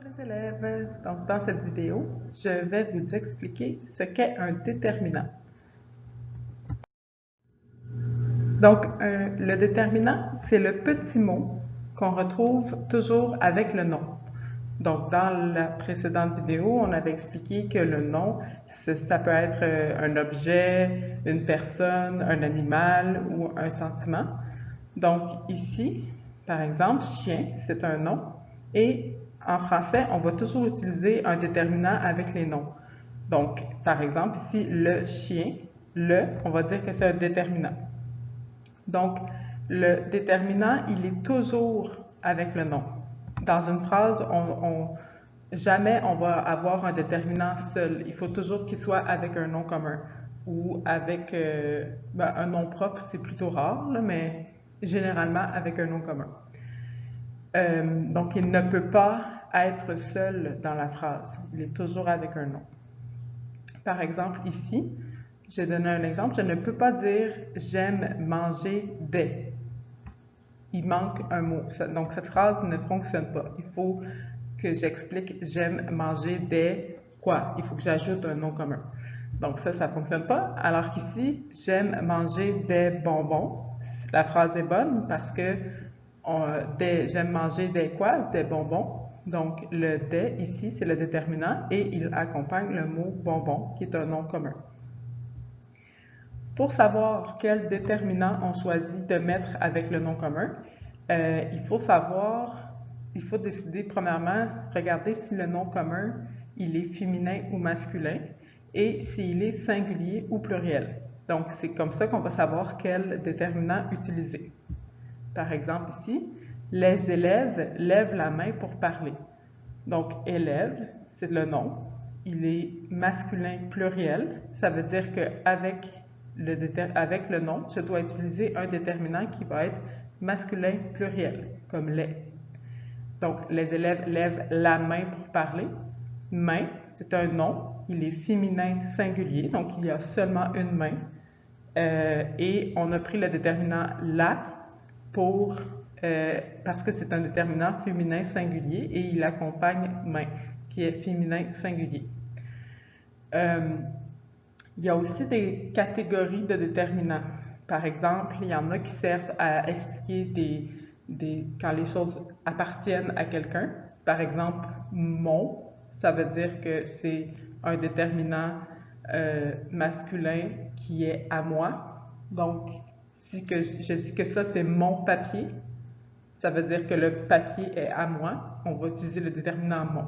les élèves, donc dans cette vidéo, je vais vous expliquer ce qu'est un déterminant. Donc, le déterminant, c'est le petit mot qu'on retrouve toujours avec le nom. Donc, dans la précédente vidéo, on avait expliqué que le nom, ça peut être un objet, une personne, un animal ou un sentiment. Donc, ici, par exemple, chien, c'est un nom. Et en français, on va toujours utiliser un déterminant avec les noms. Donc, par exemple, ici, le chien, on va dire que c'est un déterminant. Donc, le déterminant, il est toujours avec le nom. Dans une phrase, jamais on va avoir un déterminant seul. Il faut toujours qu'il soit avec un nom commun ou avec un nom propre, c'est plutôt rare, là, mais généralement avec un nom commun. Donc, il ne peut pas être seul dans la phrase. Il est toujours avec un nom. Par exemple, ici, j'ai donné un exemple. Je ne peux pas dire « j'aime manger des ». Il manque un mot. Donc, cette phrase ne fonctionne pas. Il faut que j'explique « j'aime manger des quoi ». Il faut que j'ajoute un nom commun. Donc ça ne fonctionne pas. Alors qu'ici, « j'aime manger des bonbons ». La phrase est bonne parce que j'aime manger des quoi? Des bonbons. Donc le « des » ici, c'est le déterminant et il accompagne le mot « bonbon » qui est un nom commun. Pour savoir quel déterminant on choisit de mettre avec le nom commun, il faut décider premièrement, regarder si le nom commun, il est féminin ou masculin et s'il est singulier ou pluriel. Donc, c'est comme ça qu'on va savoir quel déterminant utiliser. Par exemple ici, les élèves lèvent la main pour parler. Donc, élève, c'est le nom. Il est masculin pluriel. Ça veut dire qu'avec le nom, je dois utiliser un déterminant qui va être masculin pluriel, comme les. Donc, les élèves lèvent la main pour parler. Main, c'est un nom. Il est féminin singulier, donc il y a seulement une main. Et on a pris le déterminant la parce que c'est un déterminant féminin singulier et il accompagne main, qui est féminin singulier. Il y a aussi des catégories de déterminants. Par exemple, il y en a qui servent à expliquer quand les choses appartiennent à quelqu'un. Par exemple, mon, ça veut dire que c'est un déterminant masculin qui est à moi. Donc, si je dis que ça c'est mon papier, ça veut dire que le papier est à moi. On va utiliser le déterminant mon.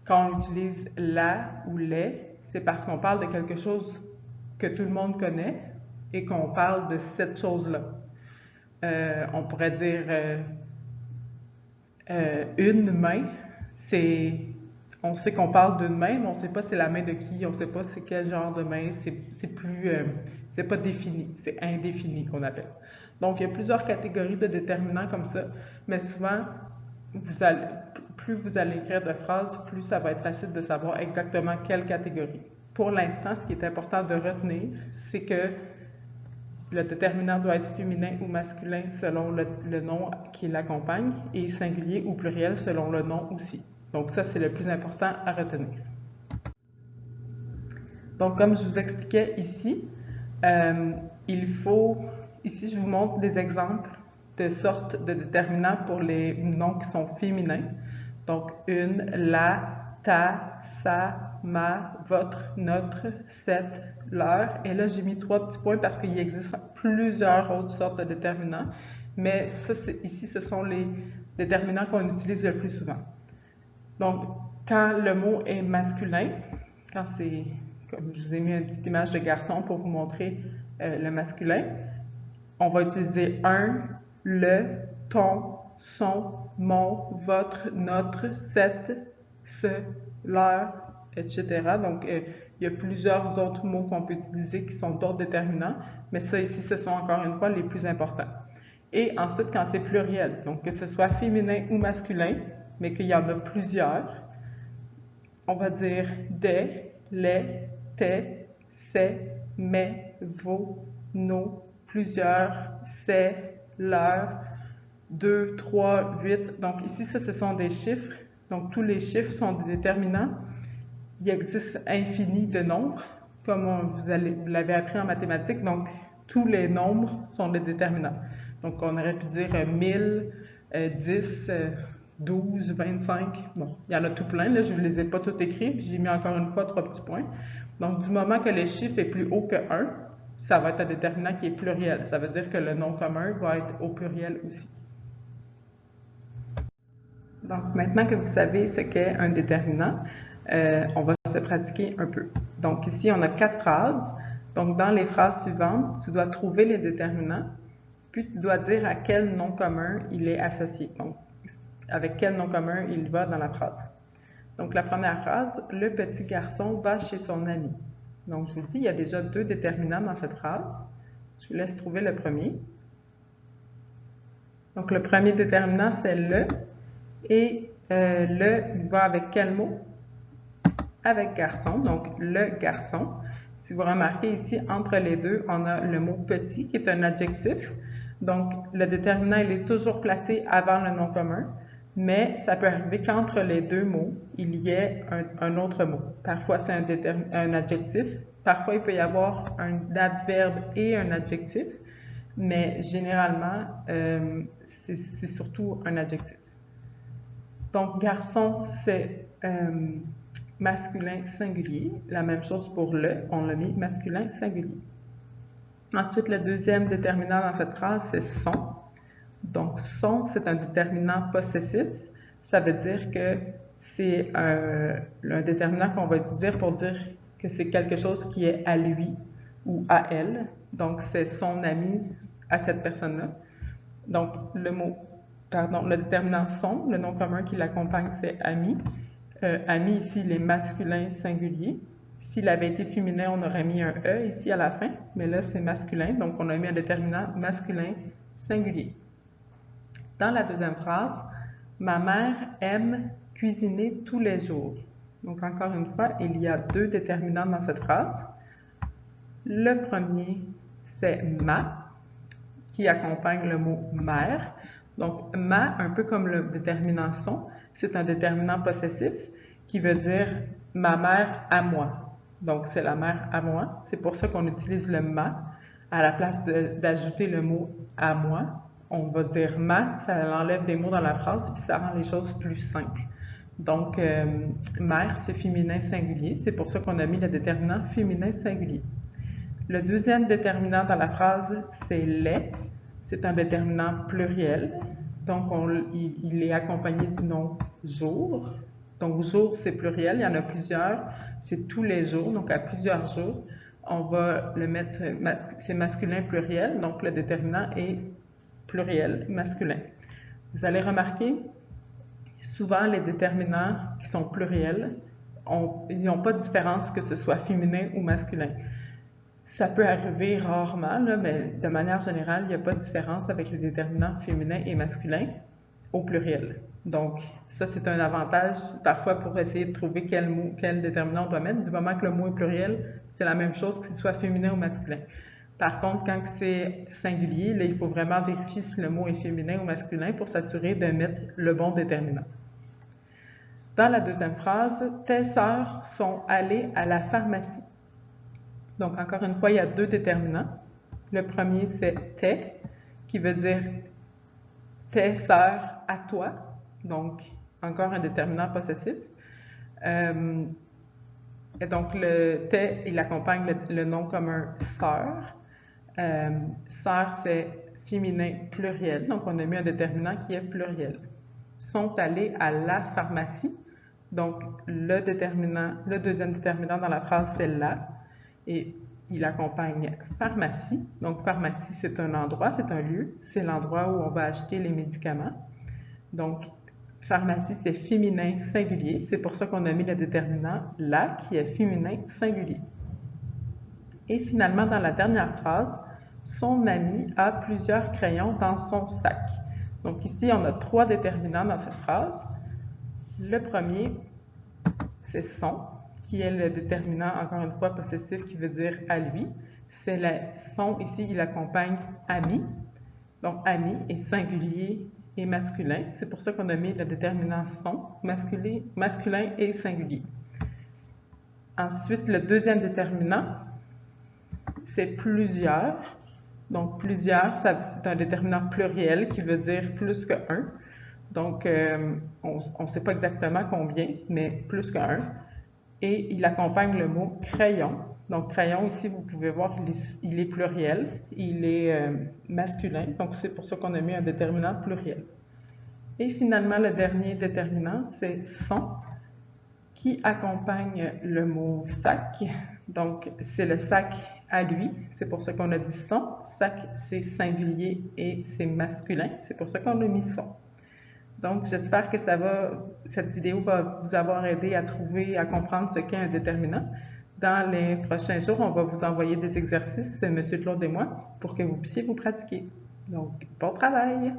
Quand on utilise la ou les, c'est parce qu'on parle de quelque chose que tout le monde connaît et qu'on parle de cette chose-là. On pourrait dire une main, on sait qu'on parle d'une main, mais on ne sait pas c'est la main de qui, on ne sait pas c'est quel genre de main, c'est pas défini, c'est indéfini qu'on appelle. Donc, il y a plusieurs catégories de déterminants comme ça, mais souvent, plus vous allez écrire de phrases, plus ça va être facile de savoir exactement quelle catégorie. Pour l'instant, ce qui est important de retenir, c'est que le déterminant doit être féminin ou masculin selon le nom qui l'accompagne et singulier ou pluriel selon le nom aussi. Donc ça, c'est le plus important à retenir. Donc comme je vous expliquais ici, ici je vous montre des exemples de sortes de déterminants pour les noms qui sont féminins. Donc une, la, ta, sa, ma, votre, notre, cette, leur. Et là, j'ai mis 3 petits points parce qu'il existe plusieurs autres sortes de déterminants. Mais ici, ce sont les déterminants qu'on utilise le plus souvent. Donc, quand le mot est masculin, quand c'est, comme je vous ai mis une petite image de garçon pour vous montrer le masculin, on va utiliser un, le, ton, son, mon, votre, notre, cette, ce, leur, etc. Donc, il y a plusieurs autres mots qu'on peut utiliser qui sont d'autres déterminants, mais ça ici, ce sont encore une fois les plus importants. Et ensuite, quand c'est pluriel, donc que ce soit féminin ou masculin, mais qu'il y en a plusieurs, on va dire des, les, tes, ses, mes, vos, nos, plusieurs, c'est, leur, 2, 3, 8. Donc ici, ce sont des chiffres Donc, tous les chiffres sont des déterminants. Il existe infini de nombres, comme vous l'avez appris en mathématiques. Donc, tous les nombres sont des déterminants. Donc, on aurait pu dire 1000, 10, 12, 25. Bon, il y en a tout plein. Là, je ne les ai pas tous écrits. J'ai mis encore une fois 3 petits points. Donc, du moment que le chiffre est plus haut que 1, ça va être un déterminant qui est pluriel. Ça veut dire que le nom commun va être au pluriel aussi. Donc, maintenant que vous savez ce qu'est un déterminant, on va se pratiquer un peu. Donc, ici, on a 4 phrases. Donc, dans les phrases suivantes, tu dois trouver les déterminants, puis tu dois dire à quel nom commun il est associé. Donc, avec quel nom commun il va dans la phrase. Donc, la première phrase, le petit garçon va chez son ami. Donc, je vous dis, il y a déjà 2 déterminants dans cette phrase. Je vous laisse trouver le premier. Donc, le premier déterminant, c'est le. Et le, il va avec quel mot? Avec garçon, donc le garçon. Si vous remarquez ici, entre les deux, on a le mot petit qui est un adjectif. Donc, le déterminant, il est toujours placé avant le nom commun, mais ça peut arriver qu'entre les deux mots, il y ait un autre mot. Parfois, c'est un adjectif. Parfois, il peut y avoir un adverbe et un adjectif, mais généralement, c'est surtout un adjectif. Donc, garçon, c'est masculin singulier. La même chose pour le, on l'a mis masculin singulier. Ensuite, le deuxième déterminant dans cette phrase, c'est son. Donc, son, c'est un déterminant possessif. Ça veut dire que c'est un déterminant qu'on va utiliser pour dire que c'est quelque chose qui est à lui ou à elle. Donc, c'est son ami à cette personne-là. Donc, le déterminant son, le nom commun qui l'accompagne, c'est ami. Ami, ici, il est masculin singulier. S'il avait été féminin, on aurait mis un E ici à la fin, mais là, c'est masculin, donc on a mis un déterminant masculin singulier. Dans la deuxième phrase, ma mère aime cuisiner tous les jours. Donc, encore une fois, il y a 2 déterminants dans cette phrase. Le premier, c'est ma, qui accompagne le mot mère. Donc, ma, un peu comme le déterminant son, c'est un déterminant possessif qui veut dire ma mère à moi. Donc, c'est la mère à moi. C'est pour ça qu'on utilise le ma à la place d'ajouter le mot à moi. On va dire ma, ça enlève des mots dans la phrase puis ça rend les choses plus simples. Donc, mère, c'est féminin singulier. C'est pour ça qu'on a mis le déterminant féminin singulier. Le deuxième déterminant dans la phrase, c'est les. C'est un déterminant pluriel. Donc, il est accompagné du nom jour. Donc, jour, c'est pluriel. Il y en a plusieurs. C'est tous les jours. Donc, à plusieurs jours, on va le mettre, c'est masculin pluriel. Donc, le déterminant est pluriel, masculin. Vous allez remarquer, souvent, les déterminants qui sont pluriels, ils n'ont pas de différence que ce soit féminin ou masculin. Ça peut arriver rarement, là, mais de manière générale, il n'y a pas de différence avec les déterminants féminins et masculins au pluriel. Donc, ça, c'est un avantage parfois pour essayer de trouver quel déterminant on doit mettre. Du moment que le mot est pluriel, c'est la même chose que ce soit féminin ou masculin. Par contre, quand c'est singulier, là, il faut vraiment vérifier si le mot est féminin ou masculin pour s'assurer de mettre le bon déterminant. Dans la deuxième phrase, tes sœurs sont allées à la pharmacie. Donc, encore une fois, il y a 2 déterminants. Le premier, c'est tes, qui veut dire tes sœurs à toi. Donc, encore un déterminant possessif. Et donc, le tes, il accompagne le nom commun sœur. Sœur, c'est féminin pluriel. Donc, on a mis un déterminant qui est pluriel. Sont allés à la pharmacie. Donc, le deuxième déterminant dans la phrase, c'est la. Et il accompagne pharmacie. Donc, pharmacie, c'est un endroit, c'est un lieu. C'est l'endroit où on va acheter les médicaments. Donc, pharmacie, c'est féminin singulier. C'est pour ça qu'on a mis le déterminant la, qui est féminin singulier. Et finalement, dans la dernière phrase, son ami a plusieurs crayons dans son sac. Donc, ici, on a 3 déterminants dans cette phrase. Le premier, c'est son, qui est le déterminant, encore une fois, possessif, qui veut dire à lui. Son, ici, il accompagne ami. Donc, ami est singulier et masculin. C'est pour ça qu'on a mis le déterminant sont, masculin et singulier. Ensuite, le deuxième déterminant, c'est plusieurs. Donc, plusieurs, c'est un déterminant pluriel qui veut dire plus que un. Donc, on ne sait pas exactement combien, mais plus qu'un. Et il accompagne le mot crayon. Donc, crayon, ici, vous pouvez voir, il est pluriel, il est masculin. Donc, c'est pour ça qu'on a mis un déterminant pluriel. Et finalement, le dernier déterminant, c'est son, qui accompagne le mot sac. Donc, c'est le sac à lui. C'est pour ça qu'on a dit son. Sac, c'est singulier et c'est masculin. C'est pour ça qu'on a mis son. Donc, j'espère que cette vidéo va vous avoir aidé à trouver, à comprendre ce qu'est un déterminant. Dans les prochains jours, on va vous envoyer des exercices, M. Claude et moi, pour que vous puissiez vous pratiquer. Donc, bon travail!